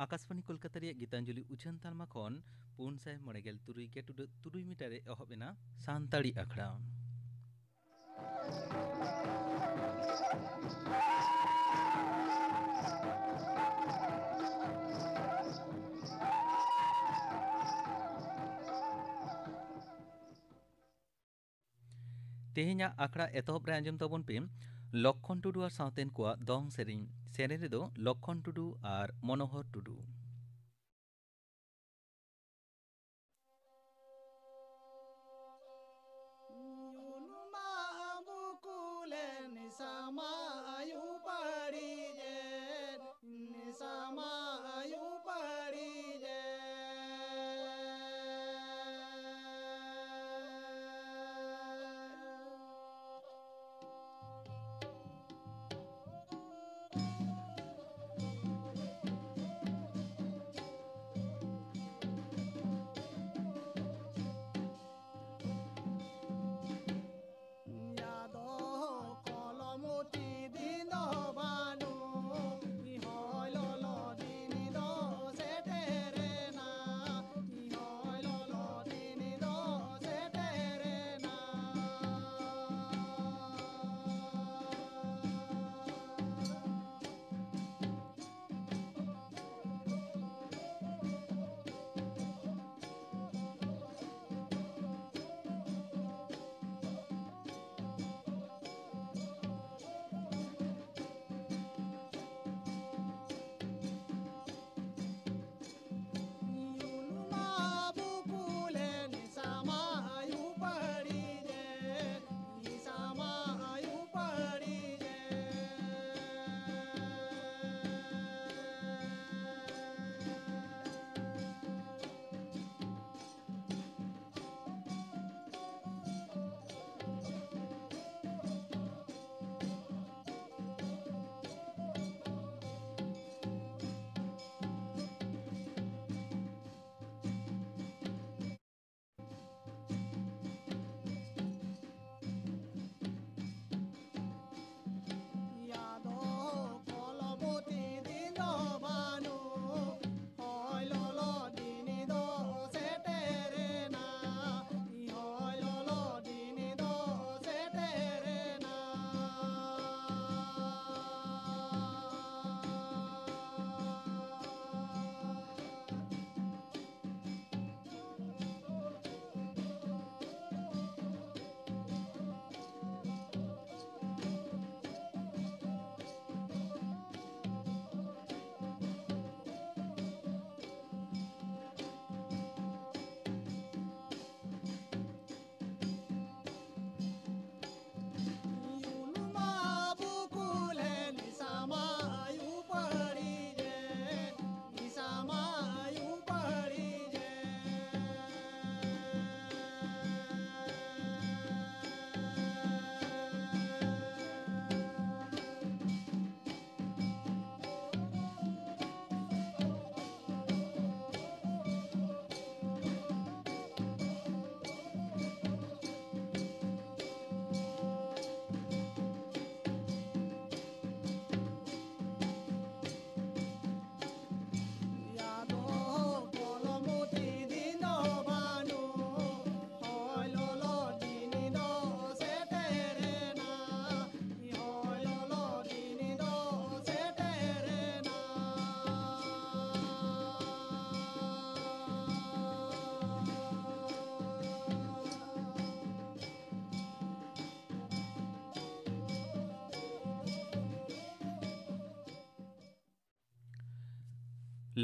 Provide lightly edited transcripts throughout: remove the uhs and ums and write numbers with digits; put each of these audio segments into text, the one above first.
आकाशवाणी कोलकाता ᱨᱮᱭᱟᱜ ᱜᱤᱛᱟᱧᱡᱚᱞᱤ ᱩᱪᱷᱟᱹᱱ ᱛᱟᱞᱢᱟ ᱠᱷᱚᱱ 439.3 ᱢᱤᱴᱟᱨ ᱨᱮ ᱮᱦᱚᱵ ᱮᱱᱟ ᱥᱟᱱᱛᱟᱲᱤ ᱟᱠᱷᱲᱟ। ᱛᱮᱦᱮᱧᱟᱜ ᱟᱠᱷᱲᱟ ᱮᱛᱚᱦᱚᱵ ᱨᱮ ᱟᱸᱡᱚᱢ ᱛᱟᱵᱚᱱ ᱯᱮ ᱞᱚᱠᱠᱷᱚᱱ ᱴᱩᱰᱩ ᱟᱨ ᱥᱟᱶᱛᱮᱱ ᱠᱚᱣᱟᱜ ᱫᱚᱝ ᱥᱮᱨᱮᱧ। ᱥᱮᱨᱮᱧ ᱨᱮᱫᱚ ᱞᱚᱠᱠᱷᱚᱱ ᱴᱩᱰᱩ ᱟᱨ ᱢᱚᱱᱳᱦᱚᱨ ᱴᱩᱰᱩ।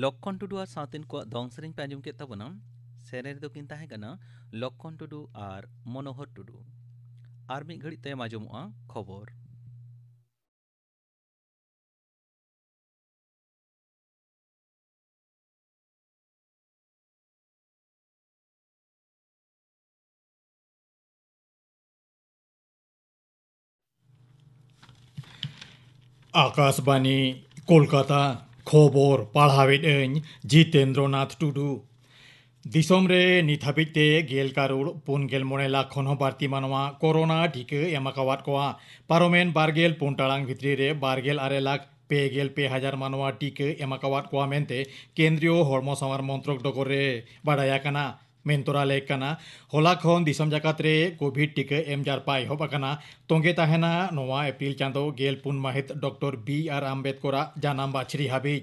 ᱞᱚᱠᱠᱷᱚᱱ ᱴᱩᱰᱩ ᱟᱨ ᱥᱟᱶᱛᱮᱱ ᱠᱚᱣᱟᱜ ᱫᱚᱝ ᱥᱮᱨᱮᱧ ᱯᱮ ᱟᱸᱡᱚᱢ ᱠᱮᱫ ᱛᱟᱵᱚᱱᱟ। ᱥᱮᱨᱮᱧ ᱨᱮᱫᱚ ᱠᱤᱱ ᱛᱟᱦᱮᱸ ᱠᱟᱱᱟ ᱞᱚᱠᱠᱷᱚᱱ ᱴᱩᱰᱩ ᱟᱨ ᱢᱚᱱᱳᱦᱚᱨ ᱴᱩᱰᱩ। ᱟᱨ ᱢᱤᱫ ᱜᱷᱟᱹᱲᱤᱡ ᱛᱟᱭᱚᱢ ᱟᱸᱡᱚᱢᱚᱜᱼᱟ ᱠᱷᱚᱵᱚᱨ। आकाशवाणी कोलकाता खबर पढ़ावेद जितेंद्रनाथ टुडू दिसोम रे नित हाबिते 10 करोड़ 49 लाख खन बारती मानवा कोरोना टीका एमाकावाद कोआ पारोमेन 24 टाड़ांग भित्री रे 24 लाख पे मानवा टीका एमाकावाद कोआ मेनते केंद्रीय हड़मो सामार मंत्रक डगरे बाडाया काना मेंतरा लेक काना होला खन दिसम जाकात रे कोविड टीका एम जारपा एहब आकाना तोंगे ताहेना नोवा एप्रिल चांदो गेलपुन माहित डॉक्टर बी.आर. आम्बेडकर जानाम बाछरी हाबी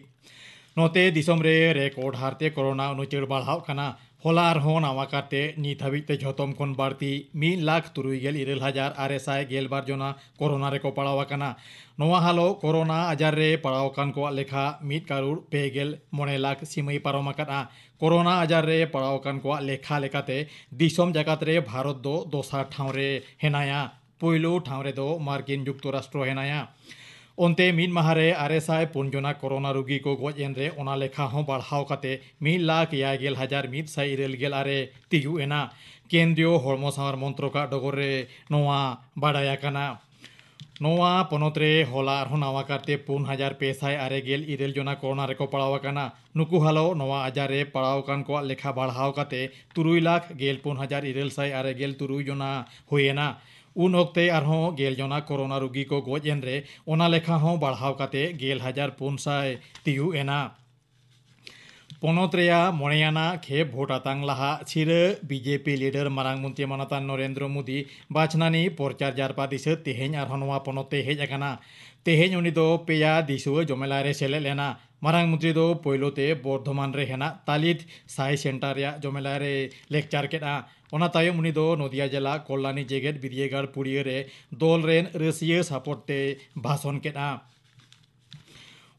नोते दिसम रे रेकॉर्ड हारते कोरोना अनुचर बढ़ाव काना होला आरहों नावा काते नित हाबिते झोतम खन बाड़ती 1,73,900 गेलबार जना कोरोना रे को पड़ाव काना नोवा हालो कोरोना आजार रे पड़ाव कान को लेखा 1,49,00,000 सीमई पारम आकाना कोरोना आजार रे पड़ाव कान को लेखा लेकाते दिसम जगत रे भारत दो दोसार ठाव रे हेनाया पोइलो ठाव रे दो मार्किन युक्तराष्ट्र हेनाया ओंते मिद माहारे 600 जना कोरोना रोगी को गोजेन रे ओना लेखा हों बढ़ाव काते 1,51,126 तिगु एना केंद्रीय हड़मो सामार मंत्रका डगर रे नोवा बाडाया काना नोवा पनत रे होला आरहों नावा काते 4,567 जना कोरोना रे को पड़ाव काना नुकु हालो नोवा आजार रे पड़ाव कान को लेखा बढ़ाव काते 3,14,963 जना हुएना उन वक्ते आरहों गेल जना कोरोना रोगी को गोजेन रे ओना लेखा हों बढ़ाव काते 1,400 तिगु एना पनत रेया मणेयाना खेब भोट आतांग लाहा छिरे बीजेपी लीडर मारांग मंत्री मानतान नरेंद्र मोदी बाचनानी प्रचार जारपा दिसे तेहेñ आरहों नोवा पनते हेज आकाना तेहेñ उनी दो पेया दिसुए जमेला रे सेले लेना मारांग मंत्री दो पोइलोते बर्धमान रे हेना तालित साई सेंटर रे जमेला रे लेक्चार केदा ओना तायम उनी दो नदिया जिला कल्याणी जेगेट बिरियेगाड़ पुड़िया रे दल रेन रसिया सापोर्टे भाषण केदा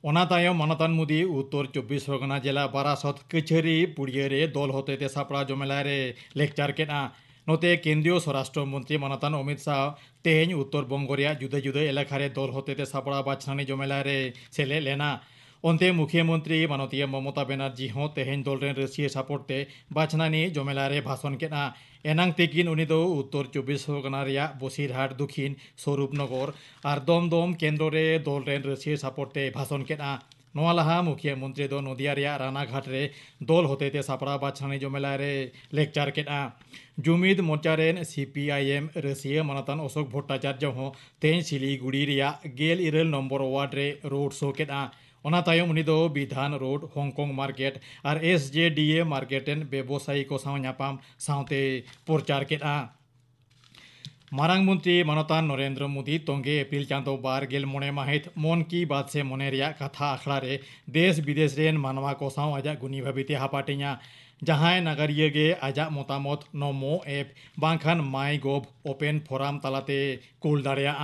ओना तायम मानतान मोदी उत्तर 24 परगना जिला बारासत कचहरी पुड़िया रे दल होते सापड़ा जमेला रे लेक्चार केदा नोते केंद्रीय स्वराष्ट्र मंत्री मानतान अमित शाह तेहेñ उत्तर बंग रे जुदा जुदा एलाका रे दल होते सापड़ा बाछनानी जमेला रे सेले लेना ओंते मुख्यमंत्री मानतीय ममता बनर्जी हों तेहेñ दल रेन रसिया सापोर्टे बाछनानी जमेला रे भाषण केदा एनांग तेकिन उनी दो उत्तर 24 परगना रे बसिरहाट दक्षिण स्वरूपनगर और दमदम केंद्र रे दल रेन रसिया सापोर्टे भाषण केदा नोआ लाहा मुख्यमंत्री दो नदिया रे रानाघाट रे दल होते सापड़ा बाछनानी जमेला रे लेक्चार केदा जुमिद मोर्चा रेन CPIM रसिया मानतान अशोक भट्टाचार्य हों तेहेñ सिलीगुड़ी रे 11 नम्बर वार्ड रे रोड शो केदा ओना तायम उनी दो विधान रोड हॉन्गकॉन्ग मार्केट और SJDA मार्केटेन व्यवसायी को साव ᱧᱟᱯᱟᱢ सावते प्रचार केदा मारांग मंत्री मानतान नरेंद्र मोदी तोंगे एप्रिल चांदो 12 माहित मन की बात से मने रिया कथा आखड़ा रे देश विदेश रेन मानवा को साव आजा गुनी भाबिते हापाटिया जहां नागरिया गे आजा मतामत नमो एप बांखान माई गव ओपेन फोराम तलाते कुल दाड़िया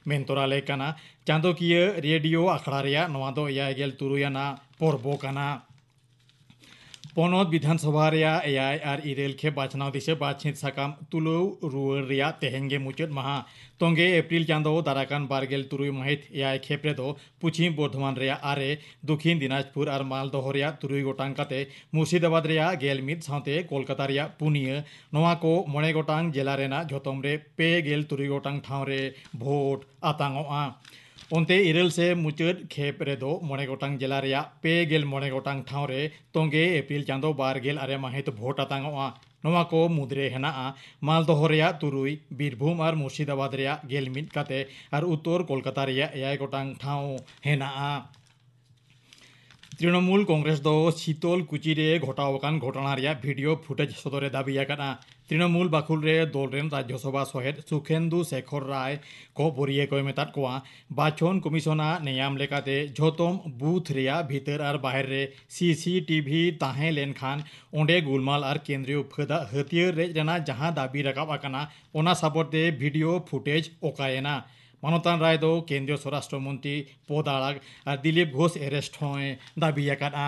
मेंतरा लेकाना चांदोकिया रेडियो आखड़ा रिया नवा दो 53 पर्बो काना पनत विधानसभा रेया 6 खे बाछनाव दिसे बाछित साकाम तुलौ रुआर रेया तेहेñ गे मुचाद माहा तोंगे एप्रिल चांदो दाराकान 23 माहित 6 खेप रे दो पश्चिम बर्धमान रेया 6 दक्षिण दिनाजपुर और मालदह रेया 3 गोटांग काते मुर्शिदाबाद रेया 11 सावते कोलकाता रेया 2 नोआ को 9 गोटांग जिला रेना झोतम रे 3 गोटांग ठाव रे भोट आतांगोआ ओंते 6 से मुचाद खेप रे दो 9 गोटांग जिला रेया 9 गोटांग ठाव रे तोंगे एप्रिल चांदो 12 माहित भोट आतांगोआ नोआ को मुद्रे हेना मालदह रेया 3 बीरभूम और मुर्शिदाबाद रेया 11 काते और उत्तर कोलकाता रेया 6 गोटांग ठाव हेना तृणमूल कांग्रेस दो शीतल कुची रे घटावाकान घटना रेया भिडियो फुटेज सदरे दाबी आकाना तृणमूल बाकुल रे दल रेन राज्यसभा सहेद सुखेंदु शेखर राय को बरिये को मेताद कोआ बाछन कमिशना नेयाम लेकाते झोतम बूथ रेया भीतर और बाहर रे CCTV ताहें लेनखान ओंडे गुलमाल और केंद्रीय फदा हथियार रे जना जहां दाबी रकाब आकाना ओना सापोर्टे वीडियो फुटेज ओकायना मानतान राय दो केंद्रीय स्वराष्ट्र मंत्री पद आड़ाग और दिलीप घोष एरेस्ट होए दाबी आकादा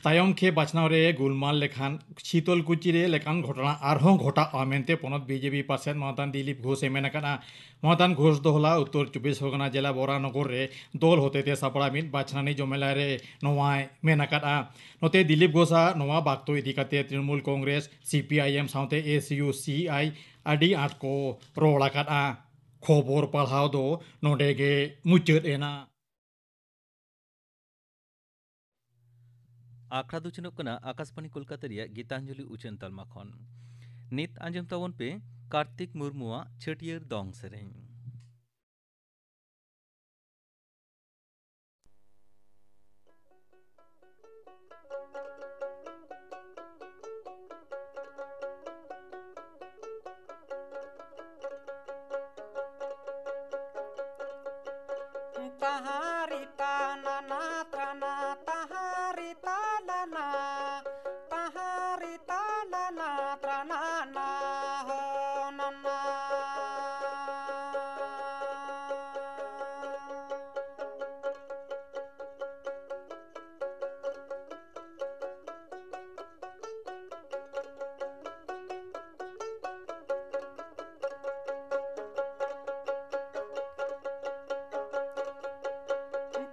तायम खे बाछनाव रे गुलमाल लेखान शीतल कुची रे लेखान घटना आरहों घटा आमेनते पनत BJP पार्षद मानतान दिलीप घोष एमेन आकादा मानतान घोष दो होला उत्तर 24 परगना जिला बोरानगर रे दल होते सापड़ा मित बाछनानी जमेला रे नोवाय मेन आकादा नोते दिलीप घोषा नोवा बाक्तो इदी काते तृणमूल कांग्रेस CPIM सावते SUCI आडी आठ को रोड़ आकादा खबर पढ़ाव दो नोडेगे मुचाद एना आखड़ा दो चिनोक कना आकाशवाणी कोलकाता रिया गीतांजलि उचन तलमा खन नित आंजम तावन पे कार्तिक मुर्मुआ छटियर दोंग सेरें। taharita nana trana taharita nana trana na ho nana.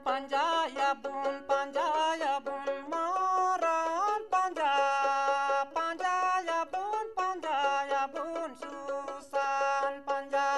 Panjaya bun moran panjaya bun susan panja.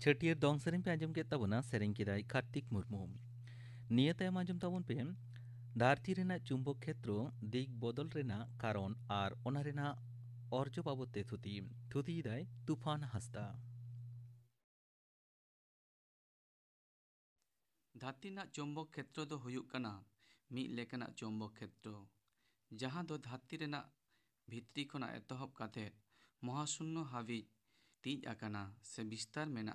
छटियर दोंग सेरें पे आंजम के तबना सेरें किदाई कार्तिक मुर्मू निया तायम आंजम ताबन पे धरती रेना चुंबक क्षेत्र दिग बदल रेना कारण आर ओना रेना अर्ज बाबते थुती दाय तूफान हस्ता धरती ना चुंबक क्षेत्र दो हुयुक कना मिद लेकाना चुंबक क्षेत्र जहां दो धरती रेना भित्री खना एतहब काते महाशून्य हाबी तीज आकाना से विस्तार मेना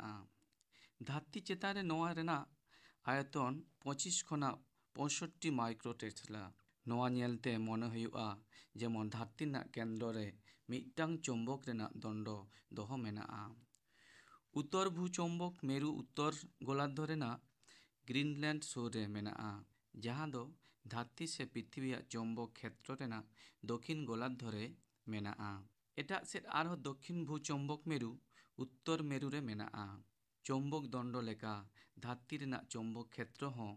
धरती चेतान रे नोआ रेना आयतन 25 खना 65 माइक्रो टेस्ला नोआ नेलते मने हुयुआ जेमन धरती ना केंद्र रे मिदटांग चुंबक रेना दंड दोहो मेना उत्तर भूचुंबक मेरु उत्तर गोलार्ध रेना ग्रीनलैंड सुर रे मेना जहां दो धरती से पृथ्वी चुंबक क्षेत्र रेना दक्षिण गोलार्ध रे मेना एटा सेट आरो दक्षिण भूचुंबक मेरु उत्तर मेरु रे मेना चुंबक दंड लेका धरती रेना चुंबक क्षेत्र हो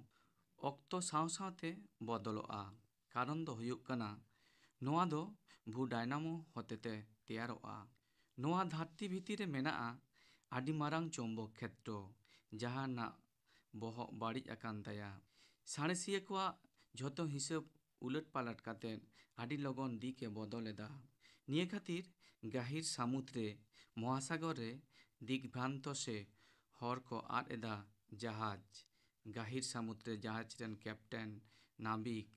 अक्तो साव सावते बदलोआ कारण दो हुयुक कना नोआ दो भू डायनामो होतेते तैयारोआ नोआ धरती भितर रे मेना आदि मारांग चुंबक क्षेत्र जहां ना बहक बाड़िज आकान ताया साणेसिया को झोतो हिसाब उलट पालट काते आदि लगन दिके बदलेदा निये खातिर गाहिर समुद्रे महासागर रे दिग्भ्रांत से हर को आद एदा जहाज गाहिर समुद्रे जहाज रेन कैप्टन नाविक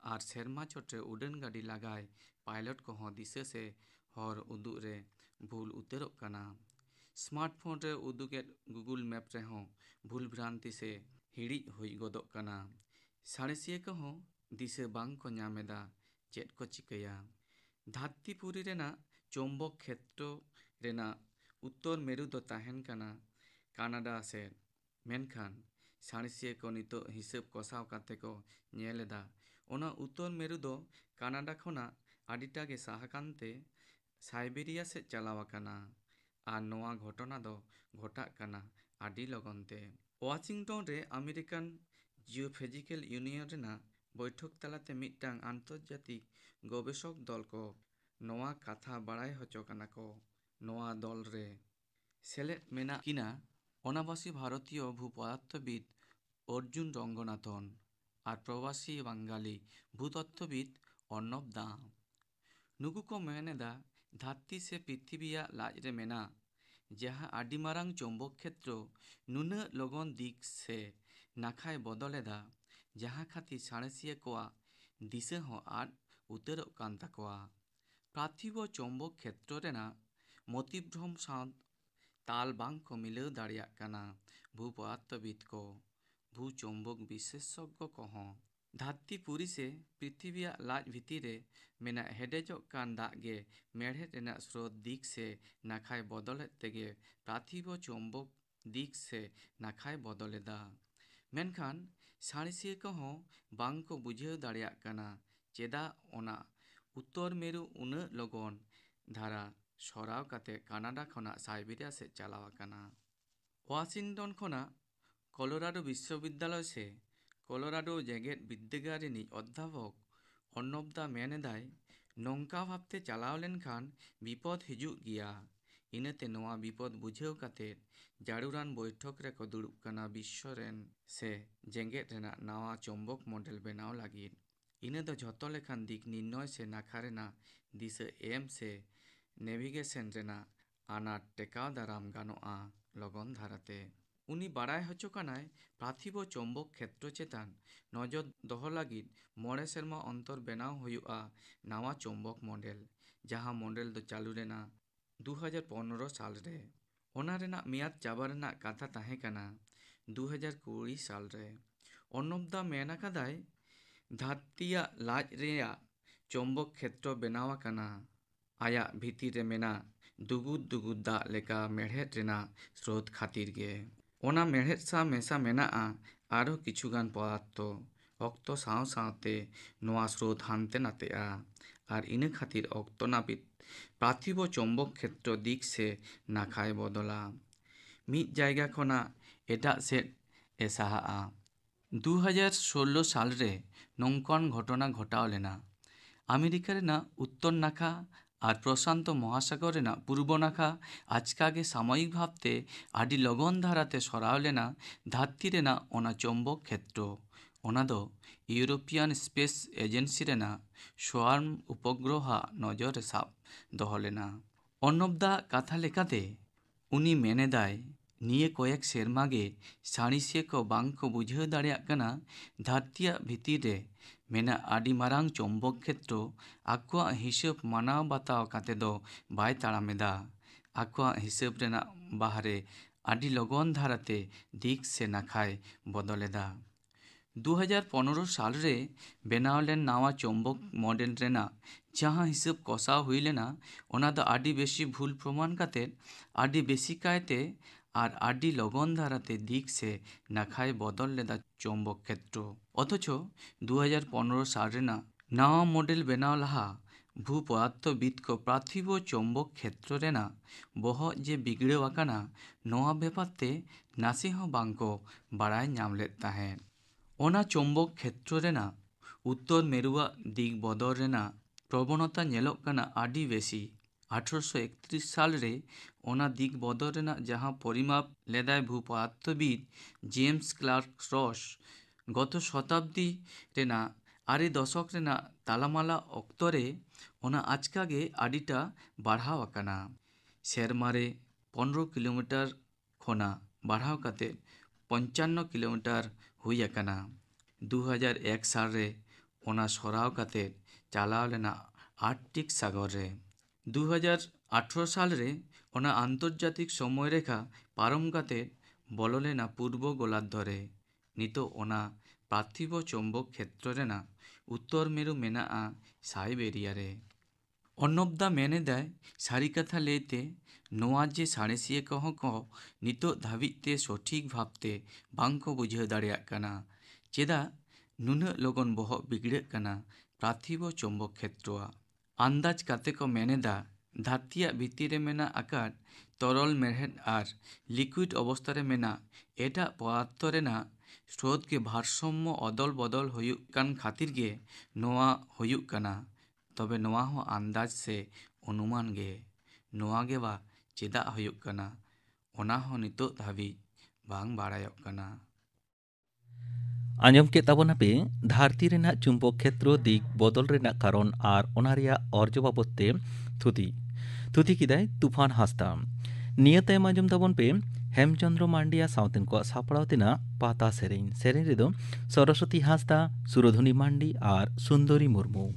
आर सेरमा चोटे उड़न गाड़ी लगाय पायलट को हो दिशा से हर उदुग रे भूल उतरक कना स्मार्टफोन रे उदुगे गूगल मैप रे हो भूल भ्रांति से हिड़ी हुई गदक कना साणेसिया को हो दिशा बांग को ᱧᱟᱢᱮᱫᱟ चेत को चिकया धरतीपुरी रेना चुंबक क्षेत्र रेना उत्तर मेरु दो ताहेन कना कनाडा से मेनखान साणेसिया को नितो हिसाब कसाव काते को ᱧᱮᱞᱮᱫᱟ ओना उत्तर मेरु दो कनाडा खोना आडिटा गे साहाकानते साइबेरिया से चलाव आकाना आर नोआ घटना दो घटाग काना आडी लगनते। वाशिंगटन रे अमेरिकान जियोफिजिकल यूनियन रेना बैठक तलाते मिदटांग आंतर्जातिक गवेषक दल को नोआ कथा बाड़ाय हचो काना को। नोआ दल रे सेलेद मेना किना अनाबासी भारतीय भूपदार्थविद अर्जुन रंगनाथन और प्रवासी बंगाली भूतत्वविद अर्णब दा। नुकु को मेनेदा धरती से पृथ्वीया लाज रे मेना जहाँ आडी मारांग चुंबक क्षेत्र नुना लगन दिक से नाखाय बदलेदा जहाँ खातिर साणेसिया कोआ दिशा हो आद उतरक कान ताकोआ। पार्थिव चुंबक क्षेत्र रेना मतिभ्रम साथ ताल बांग को मिलाव दाड़ियाग काना भूपदार्थविद को भूचुंबक विशेषज्ञ को हों। धरती पुरी से पृथ्वीया लाज भितिरे मेना हेडेजो कान दाग गे मेढ़ेद रेना स्रोत दिक से नाखाय बदलेद तेगे पार्थिव चुंबक दिक से नाखाय बदलेदा। मेनखान साणिसिया को हों बांग को बुझाव दाड़ियाग काना चेदा ओना उत्तर मेरु उना लगन धारा सराव काते कानाडा खोना साइबेरिया से चलाव आकाना। वाशिंगटन खोना कलोराडो विश्वविद्यालय से कलोराडो जेगेद विद्यागार रिनिज अध्यापक अर्णब दा मेनेदाय नोंका भाबते चलाव लेनखान विपद हिजुग गिया। इनाते नोआ विपद बुझाव काते जाड़ुरान बैठक रेको दुड़ुब काना विश्व रेन से जेगेद रेना नावा चुंबक मॉडल बनाव लागिद। इना दो झोतो लेखान दिक निर्णय से नाखा रेना दिशा एम से नेविगेशन रेना आनाट टेकाव दाराम गानोआ लगन धाराते। उनी बाड़ाय हचो कानाय पार्थिव चुंबक क्षेत्र चेतान नजर दोहो लागिद 9 सेरमा अंतर बनाव हुयुआ नावा चुंबक मॉडल जहाँ मॉडल दो चालू रेना 2015 साल रे। ओना रेना मियाद चाबा रेना कथा ताहे काना 2020 साल रे। अर्णब दा मेना कादाय धरतिया लाज रेया चुंबक क्षेत्र बनाव काना आया भीतिर रे मेना दुगुद दुगुद दा लेका मेढ़ेद रेना स्रोत खातिर गे। ओना मेढ़ेद सा मेसा मेना आरो किछुगान पदार्थ अक्तो साव सावते नोआ स्रोत हानते नातेआ आर इना खातिर अक्तो नापित पार्थिव चुंबक क्षेत्र दिक से नाखाय बदला मिद जायगा खोना एटा सेट ए साहा। 2016 साल रे नोंकन घटना घटाव लेना अमेरिका रेना उत्तर नाखा और प्रशांत महासागर रेना पूर्व नाखा आजकागे सामयिक भावते आडी लगन धाराते सराव लेना धरती रेना ओना चुंबक क्षेत्र ओना दो यूरोपियन स्पेस एजेंसी रेना स्वार्म उपग्रह नजर साब दोहो लेना। अर्णब दा कथा लेकाते उनी मेनेदाय निये कयेक सेरमा गे साणिसिया को बांग को बुझाव दाड़ियाग काना धरतिया भितिर रे मेना आडी मारांग चुंबक क्षेत्र आकुआ हिसाब मानाव बाताव काते दो बाय ताड़ामेदा आकुआ हिसाब रेना बाहरे आडी लगन धाराते दिक से नाखाय बदलेदा। 2015 साल रे बनाव लेन नावा चुंबक मॉडल रेना जहाँ हिसाब कषाव हुई लेना ओना दो आडी बेशी भूल प्रमाण काते आडी बेशी कायते आर आडी लगन धाराते दिक से नाखाय बदल लेदा चुंबक क्षेत्र। अथच 2015 साल रेना नावा मॉडल बनाव लहा भूपदार्थविद को पार्थिव चुंबक क्षेत्र रेना बहग जे बिगड़ेव आकाना नोआ बेपारते नासे हों बांको बाड़ाय नाम लेद ताहें। ओना चुंबक क्षेत्र रेना उत्तर मेरुआ दिग बदल रेना प्रवणता नेलोग काना आडी बेशी। 1831 साल रे ओना दिग बदल रेना जहाँ परिमाप लेदाय भूपदार्थविद जेम्स क्लार्क रस गत शताब्दी रेना आरे दशक रेना तालामाला अक्तरे ओना आजकागे आडीटा बाढ़ाव आकाना सेरमारे 15 किलोमीटर खोना बाढ़ाव काते 55 किलोमीटर हुई आकाना। 2001 साल रे ओना सराव काते चालाव लेना आर्कटिक सागर रे। 2018 साल रे ओना आंतर्जातिक समय रेखा पारम काते बोलो लेना पूर्व गोलार्ध रे। नितो ओना पार्थिव चुंबक क्षेत्र रेना उत्तर मेरु मेना साइबेरिया रे। अर्णब दा मेनेदाय सारी कथा लेते नोआ जे साणेसिया कहो को नितो धाबिते सठिक भावते बांको बुझाव दाड़ियाग काना चेदा नुना लगन बहग बिगड़ेग काना पार्थिव चुंबक क्षेत्र आंदाज काते को मेनेदा ᱫᱷᱟᱹᱨᱛᱤᱭᱟᱜ ᱵᱷᱤᱛᱤᱨ ᱨᱮ ᱢᱮᱱᱟᱜ ᱟᱠᱟᱫ ᱛᱚᱨᱚᱞ ᱢᱮᱲᱦᱮᱫ ᱟᱨ ᱞᱤᱠᱩইᱰ ᱚᱵᱚᱥᱛᱷᱟ ᱨᱮ ᱢᱮᱱᱟᱜ ᱮᱴᱟᱜ ᱯᱚᱫᱟᱨᱛᱷᱚ ᱨᱮᱱᱟᱜ ᱥᱨᱳᱛ ᱜᱮ ᱵᱷᱟᱨᱥᱟম্য ᱚᱫᱚᱞ ᱵᱚᱫᱚᱞ ᱦᱩᱭᱩᱜ ᱠᱟᱱ ᱠᱷᱟᱹᱛᱤᱨ ᱜᱮ ᱱᱚᱣᱟ ᱦᱩᱭᱩᱜ ᱠᱟᱱᱟ। ᱛᱚᱵᱮ ᱱᱚᱣᱟ ᱦᱚᱸ ᱟᱱᱫᱟᱡ ᱥᱮ ᱚᱱᱩᱢᱟᱱ ᱜᱮ। ᱱᱚᱣᱟ ᱜᱮ ᱵᱟ ᱪᱮᱫᱟᱜ ᱦᱩᱭᱩᱜ ᱠᱟᱱᱟ ᱚᱱᱟ ᱦᱚᱸ ᱱᱤᱛᱚᱜ ᱫᱷᱟᱹᱵᱤᱡ ᱵᱟᱝ ᱵᱟᱲᱟᱭᱚᱜ ᱠᱟᱱᱟ। ᱟᱸᱡᱚᱢ ᱠᱮᱫ ᱛᱟᱵᱚᱱᱟᱯᱮ ᱫᱷᱟᱹᱨᱛᱤ ᱨᱮᱱᱟᱜ ᱪᱩᱢᱵᱚᱠ ᱠᱷᱮᱛᱨᱚ ᱫᱤᱠ ᱵᱚᱫᱚᱞ ᱨᱮᱱᱟᱜ ᱠᱟᱨᱚᱱ ᱟᱨ ᱚᱱᱟ ᱨᱮᱭᱟᱜ ᱚᱨᱡᱚ ᱵᱟᱵᱚᱫ ᱛᱮ ᱛᱷᱩᱛᱤ ᱠᱮᱫᱟᱭ ᱛᱩᱯᱷᱟᱱ ᱦᱟᱸᱥᱫᱟ। ᱱᱤᱭᱟᱹ ᱛᱟᱭᱚᱢ ᱟᱸᱡᱚᱢ ᱛᱟᱵᱚᱱ ᱯᱮ ᱦᱮᱢᱪᱚᱱᱫᱨᱚ ᱢᱟᱱᱰᱤᱭᱟ ᱥᱟᱶᱛᱮᱱ ᱠᱚᱣᱟᱜ ᱥᱟᱯᱲᱟᱣ ᱛᱮᱱᱟᱜ ᱯᱟᱛᱟ ᱥᱮᱨᱮᱧ ᱨᱮᱫᱚ ᱥᱚᱨᱚᱥᱚᱛᱤ ᱦᱟᱸᱥᱫᱟ, ᱥᱩᱨᱚᱫᱷᱩᱱᱤ ᱢᱟᱱᱰᱤ ᱟᱨ ᱥᱩᱱᱫᱚᱨী ᱢᱩᱨᱢᱩ।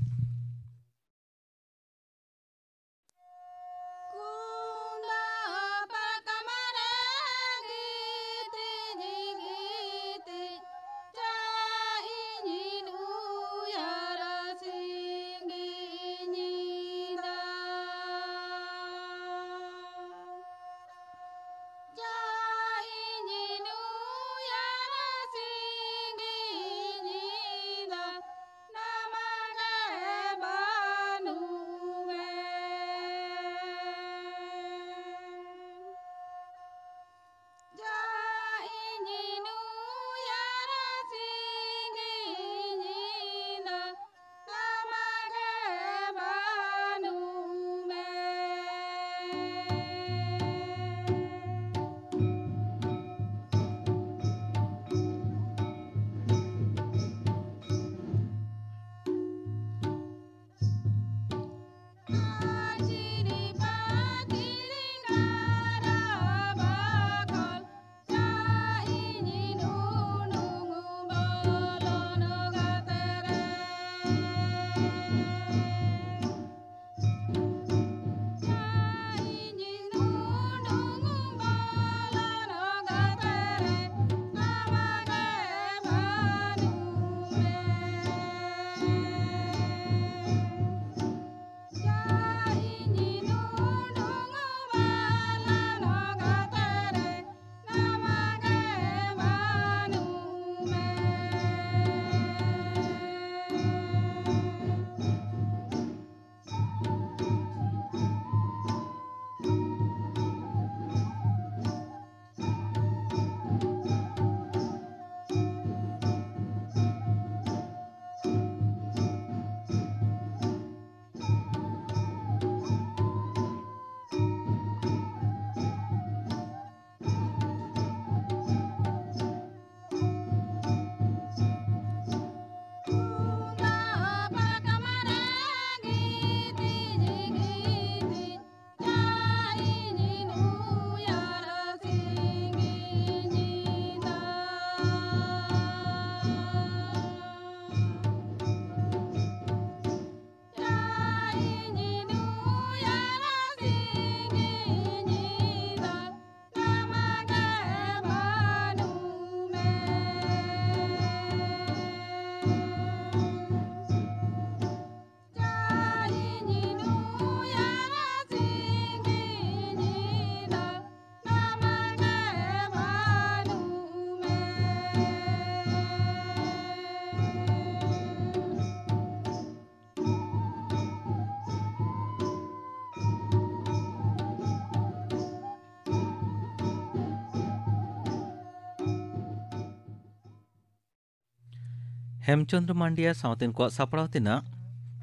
ᱦᱮᱢᱪᱚᱱᱫᱨᱚ ᱢᱟᱱᱰᱤᱭᱟ ᱥᱟᱶᱛᱮᱱ ᱠᱚᱣᱟᱜ ᱥᱟᱯᱲᱟᱣ ᱛᱮᱱᱟᱜ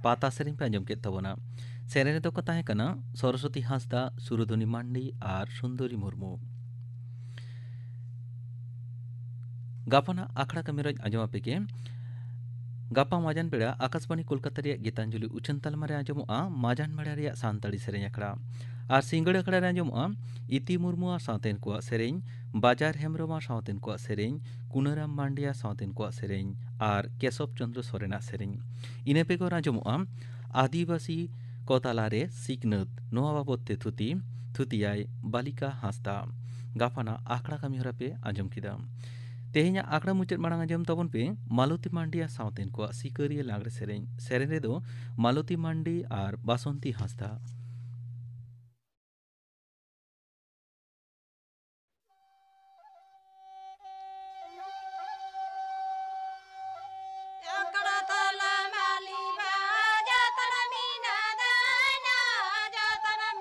ᱯᱟᱛᱟ ᱥᱮᱨᱮᱧ ᱯᱮ ᱟᱸᱡᱚᱢ ᱠᱮᱫ ᱛᱟᱵᱚᱱᱟ। ᱥᱮᱨᱮᱧ ᱨᱮᱫᱚ ᱠᱚ ᱛᱟᱦᱮᱸ ᱠᱟᱱᱟ ᱥᱚᱨᱚᱥᱚᱛᱤ ᱦᱟᱸᱥᱫᱟ, ᱥᱩᱨᱚᱫᱷᱩᱱᱤ ᱢᱟᱱᱰᱤ ᱟᱨ ᱥᱩᱱᱫᱚᱨী ᱢᱩᱨᱢᱩ। ᱜᱟᱯᱟᱱᱟᱜ ᱟᱠᱷᱲᱟ ᱠᱟᱹᱢᱤᱨᱮ ᱟᱸᱡᱚᱢ ᱟᱯᱮ ᱜᱮ ᱜᱟᱯᱟ ᱢᱟᱡᱟᱱ ᱵᱮᱲᱟ ᱟᱠᱟᱥᱵᱟণী ᱠᱳᱞᱠᱟᱛᱟ ᱨᱮᱭᱟᱜ ᱜীᱛᱟᱧᱡᱚᱞᱤ ᱩᱪᱷᱟᱹᱱ ᱛᱟᱞᱢᱟ ᱨᱮ ᱟᱸᱡᱚᱢᱚᱜᱼᱟ ᱢᱟᱡᱟᱱ ᱵᱮᱲᱟ ᱨᱮᱭᱟᱜ ᱥᱟᱱᱛᱟᱲᱤ ᱥᱮᱨᱮᱧ ᱟᱠᱷᱲᱟ ᱟᱨ ᱥᱤᱸᱜᱟᱹᱲ ᱟᱠᱷᱲᱟ ᱨᱮ ᱟᱸᱡᱚᱢᱚᱜᱼᱟ ᱤᱛᱤ ᱢᱩᱨᱢᱩᱣᱟᱜ ᱥᱟᱶᱛᱮᱱ ᱠᱚᱣᱟᱜ ᱥᱮᱨᱮᱧ, ᱵᱟᱡᱟᱨ ᱦᱮᱢᱵᱨᱚᱢᱟᱜ ᱥᱟᱶᱛᱮᱱ ᱠᱚᱣᱟᱜ ᱥᱮᱨᱮᱧ, ᱠᱩᱱᱟᱹᱨᱟᱢ ᱢᱟᱱᱰᱤᱭᱟ ᱥᱟᱶᱛᱮᱱ ᱠᱚᱣᱟᱜ ᱥᱮᱨᱮᱧ ᱟᱨ ᱠᱮᱥᱚᱵ ᱪᱚᱱᱫᱨᱚ ᱥᱚᱨᱮᱱᱟᱜ ᱥᱮᱨᱮᱧ। ᱤᱱᱟᱹ ᱵᱮᱜᱚᱨ ᱟᱸᱡᱚᱢᱚᱜᱼᱟ ᱟᱹᱫᱤᱵᱟᱹᱥᱤ ᱠᱚ ᱛᱟᱞᱟᱨᱮ ᱥᱤᱠᱷᱱᱟᱹᱛ ᱱᱚᱣᱟ ᱵᱟᱵᱚᱫ ᱛᱮ ᱛᱷᱩᱛᱤᱭᱟᱭ ᱵᱟᱞᱤᱠᱟ ᱦᱟᱸᱥᱫᱟ। ᱜᱟᱯᱟᱱᱟᱜ ᱟᱠᱷᱲᱟ ᱠᱟᱹᱢᱤᱦᱚᱨᱟ ᱯᱮ ᱟᱸᱡᱚᱢ ᱠᱮᱫᱟ। ᱛᱮᱦᱮᱧᱟᱜ ᱟᱠᱷᱲᱟ ᱢᱩᱪᱟᱹᱫ ᱢᱟᱲᱟᱝ ᱟᱸᱡᱚᱢ ᱛᱟᱵᱚᱱ ᱯᱮ ᱢᱟᱞᱚᱛᱤ ᱢᱟᱱᱰᱤᱭᱟ ᱥᱟᱶᱛᱮᱱ ᱠᱚᱣᱟᱜ ᱥᱤᱠᱟᱹᱨᱤᱭᱟᱹ ᱞᱟᱜᱽᱲᱮ ᱥᱮᱨᱮᱧ ᱨᱮᱫᱚ ᱢᱟᱞᱚᱛᱤ ᱢᱟᱱᱰᱤ ᱟᱨ ᱵᱟᱥᱚᱱᱛᱤ ᱦᱟᱸᱥᱫᱟ। Jatana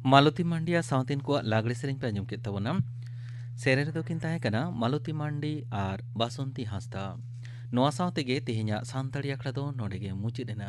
मालती मांडिया सावतीन को लागड़े सेरें पे आंजम के तबोना सेरे रेदो किन ताहे कना मालती मांडी और बासंती हांसदा नोआ सावते गे तेहेᱧᱟ सानताड़ी आखड़ा दो नोडे गे मुचिद एना।